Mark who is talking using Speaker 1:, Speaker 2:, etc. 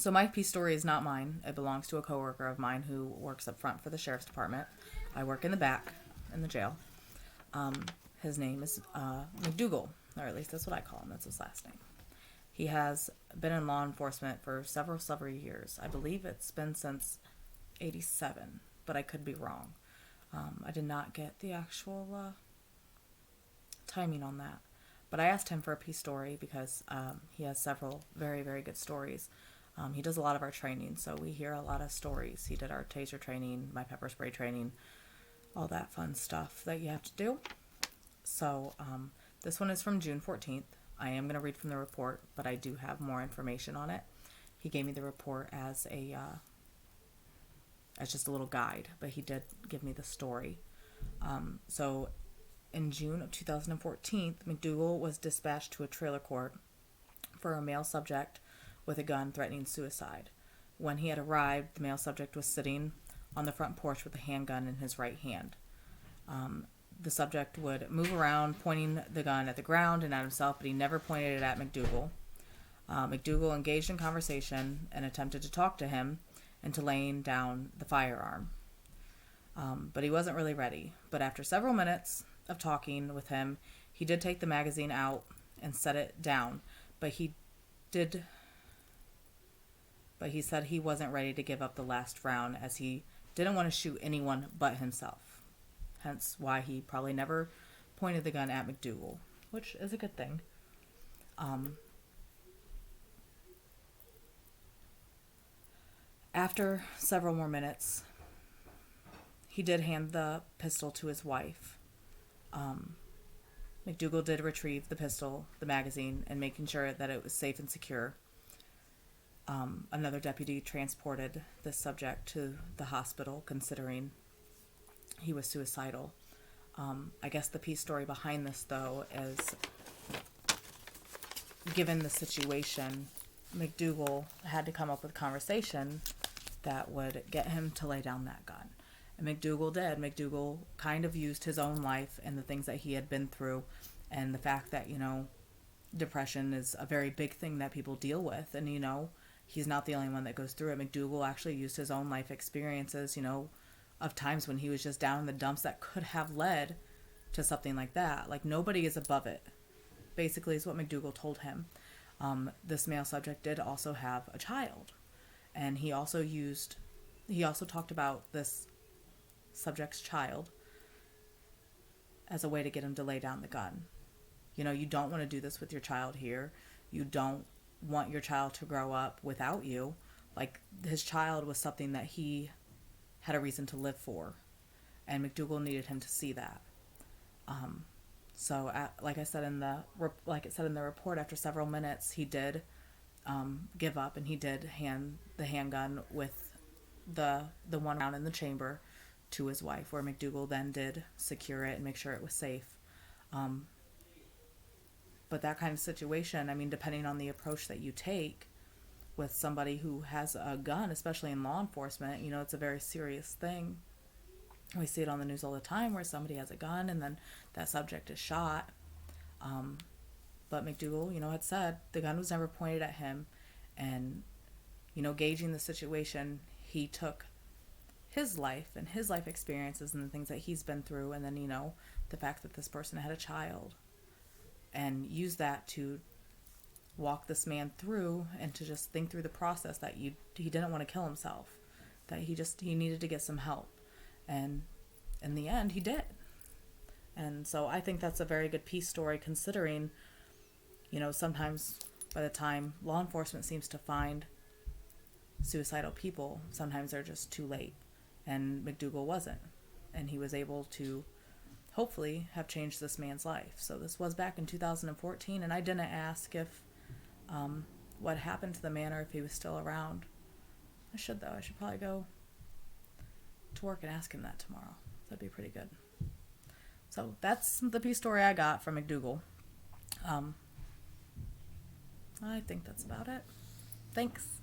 Speaker 1: So my piece story is not mine. It belongs to a coworker of mine who works up front for the sheriff's department. I work in the back in the jail. His name is McDougal, or at least that's what I call him. That's his last name. He has been in law enforcement for several years. I believe it's been since '87, but I could be wrong. I did not get the actual timing on that. But I asked him for a piece story because he has several very good stories. He does a lot of our training, so we hear a lot of stories. He did our taser training, my pepper spray training, all that fun stuff that you have to do. So this one is from June 14th. I am going to read from the report, but I do have more information on it. He gave me the report as just a little guide, but he did give me the story. So in June of 2014, McDougal was dispatched to a trailer court for a male subject with a gun threatening suicide. When he had arrived, the male subject was sitting on the front porch with a handgun in his right hand. The subject would move around, pointing the gun at the ground and at himself, but he never pointed it at McDougal. McDougal engaged in conversation and attempted to talk to him into laying down the firearm. But he wasn't really ready. But after several minutes of talking with him, he did take the magazine out and set it down. But he said he wasn't ready to give up the last round, as he didn't want to shoot anyone but himself. Hence why he probably never pointed the gun at McDougal, which is a good thing. After several more minutes, he did hand the pistol to his wife. McDougal did retrieve the pistol, the magazine, and making sure that it was safe and secure. Another deputy transported the subject to the hospital, considering he was suicidal. I guess the piece story behind this, though, is given the situation, McDougal had to come up with a conversation that would get him to lay down that gun. And McDougal did. McDougal kind of used his own life and the things that he had been through, and the fact that, depression is a very big thing that people deal with. And, he's not the only one that goes through it. McDougal actually used his own life experiences, of times when he was just down in the dumps that could have led to something like that. Like, nobody is above it, basically, is what McDougal told him. This male subject did also have a child. And he also talked about this subject's child as a way to get him to lay down the gun. You don't want to do this with your child here. You don't want your child to grow up without you. Like, his child was something that he had a reason to live for, and McDougal needed him to see that. Like it said in the report, after several minutes, he did give up, and he did hand the handgun with the one round in the chamber to his wife, where McDougal then did secure it and make sure it was safe. But that kind of situation, depending on the approach that you take with somebody who has a gun, especially in law enforcement, it's a very serious thing. We see it on the news all the time where somebody has a gun and then that subject is shot. But McDougal, had said the gun was never pointed at him. And, gauging the situation, he took his life and his life experiences and the things that he's been through, and then, the fact that this person had a child, and used that to walk this man through and to just think through the process that he didn't want to kill himself, that he needed to get some help. And in the end, he did. And so I think that's a very good piece story, considering, sometimes by the time law enforcement seems to find suicidal people, sometimes they're just too late. And McDougal wasn't. And he was able to hopefully have changed this man's life. So this was back in 2014, and I didn't ask if what happened to the man or if he was still around. I should, though. I should probably go to work and ask him that tomorrow. That'd be pretty good. So that's the piece story I got from McDougal. I think that's about it. Thanks.